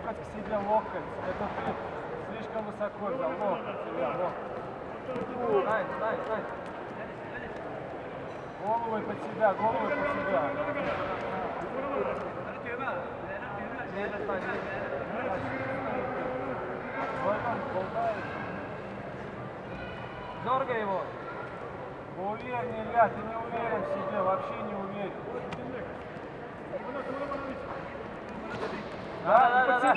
локоть к себе, локоть. Это ты слишком высоко взял. Локоть тебя, локоть. Дай. Головой под себя, головой под себя. Дергай его. Уверен, Илья, ты не уверен в себе, вообще не уверен. Да, под себя. Под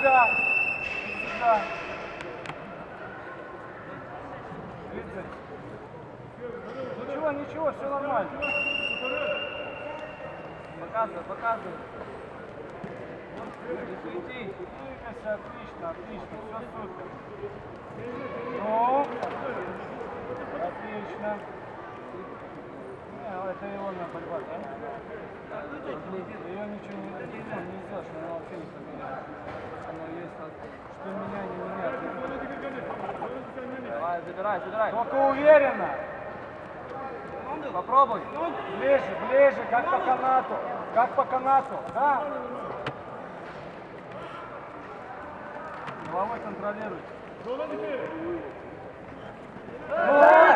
себя. 30. Ничего, все нормально. Показывай. Двигайся, отлично, все супер. Ну, отлично. Это его борьба, да? Ее ничего не сделаешь, она вообще не поменяет. Оно есть, что меня, не меня. Давай, забирай. Только уверенно. Попробуй. Ближе, как по канату, да? Головой контролируй.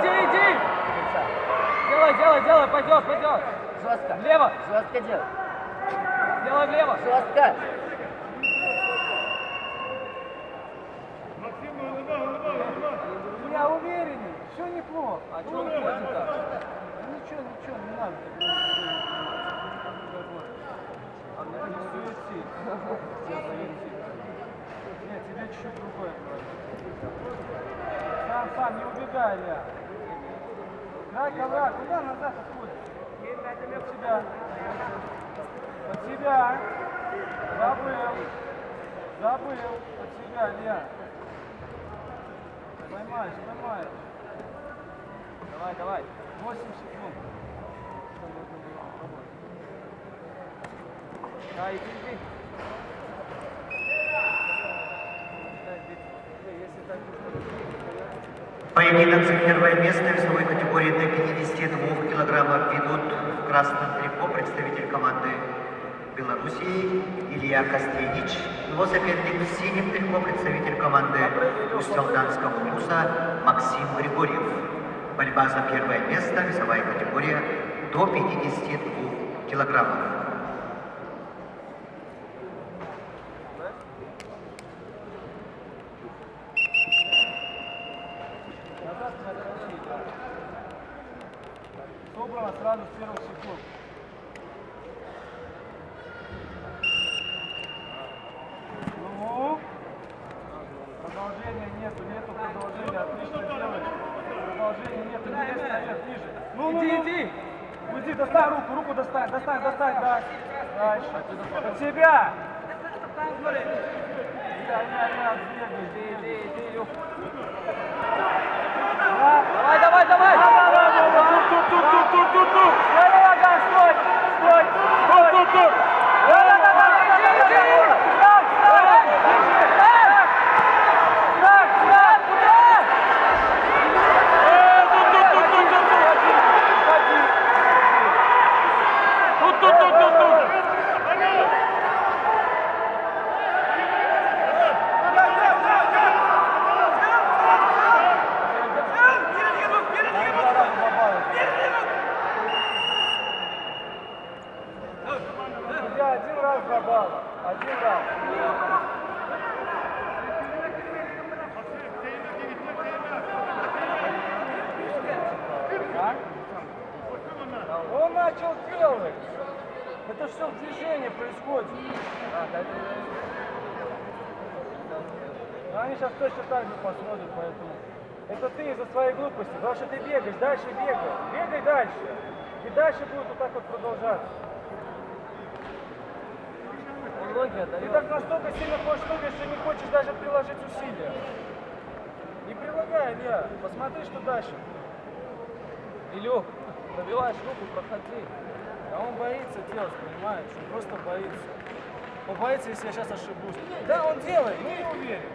Иди. Делай, пойдет. Жестко. Влево. Жестко делай. Делай влево. Жестко. Я уверенней, все неплохо. А что он ходит-то? Ничего, не надо. Нет, тебе чуть-чуть другое. Сам, не убегай, Илья. Дай ковра, куда назад отходишь? Под себя. Забыл. Под себя, Илья. Поймаешь. Давай. 8 секунд. Да, иди. Поединок за первое место в весовой категории до 52 килограммов ведут в красном трико представитель команды Белоруссии Илья Костенич. Его соперник в синем трико представитель команды Усть-Алданского вуза Максим Григорьев. Борьба за первое место, весовая категория до 52 килограммов. Собрано сразу с первых секунд. Ну, продолжения нету продолжения, отлично делаешь. Продолжения нету, не ниже. Иди. Уйди, достань руку достань, да. Дальше. Под себя. Иди, Илюх. Давай. Тук. Левая нога, стой. Один раз. Он начал делать. Это все в движении происходит. Они сейчас точно так же посмотрят, поэтому. Это ты из-за своей глупости, потому что ты бегаешь, дальше бегай. Бегай дальше. И дальше будет вот так вот продолжаться. Ты так настолько сильно хочешь выиграть, что не хочешь даже приложить усилия. Не прилагай, Илья. Посмотри, что дальше. Илюх, пробиваешь руку, проходи. А он боится делать, понимаешь? Он просто боится. Он боится, если я сейчас ошибусь. Да, он делает, но не уверен.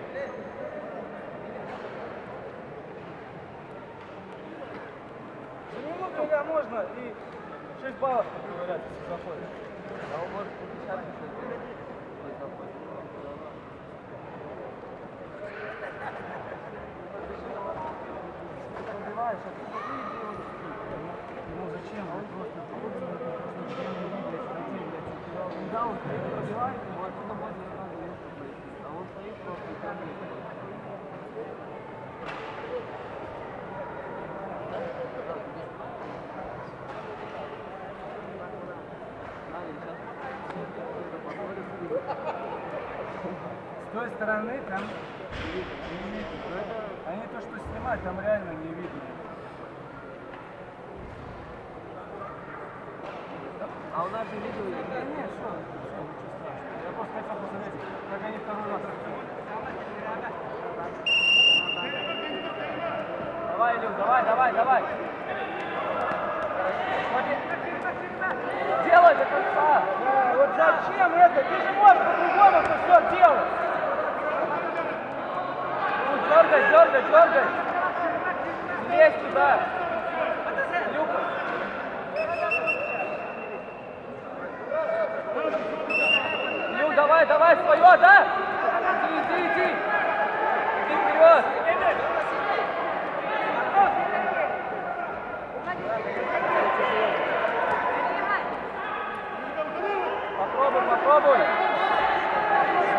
За минуту, Илья, можно и 6 баллов, как говорят, если заходишь. А он может 50 сделать. пробиваешь, а ты смотри, где он стоит. Ну зачем? Он просто Да, он стоит и пробивает, ему оттуда можно надо легко пройти. А он стоит просто и там нет. с той стороны там не видно. Они то, что снимают, там реально не видно. А у нас же видео есть. Да нет, что, ничего страшного. Я просто хотел посмотреть, как они второй раз активируют. Давай, Илюх, давай. Смотри. Делай до конца. Да, вот зачем это? Ты же можешь по-другому все делать. Ну, дергай. Лезь туда. Илюха. Илюх, давай, свое, да? Иди. Иди вперед. Попробуй.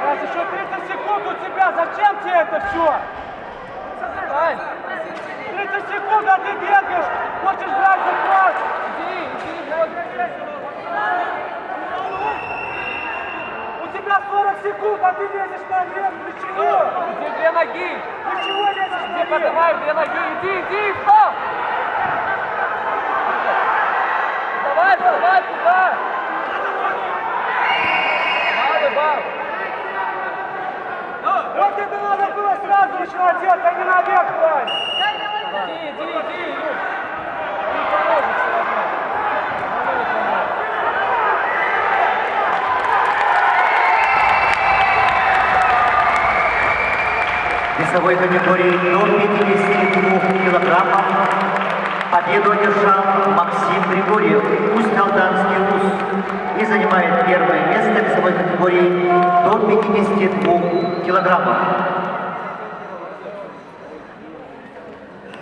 Раз еще 30 секунд у тебя, зачем тебе это все? Встань. 30 секунд, а ты бегаешь, хочешь брать захват. Иди, вот. У тебя 40 секунд, а ты лезешь наверх, для чего? Иди, две ноги. Для чего лезешь Иди, наверх? поднимай две ноги. Иди, стоп. Давай туда. Бал. Вот это надо было сразу начинать делать, а не наверх класть. Иди, Илюх. Не поможет все равно. В весовой категории до 52 килограммов победу одержал Максим Григорьев, Усть-Алданский УЗ, и занимает первое место в весовой категории до 52 килограммов.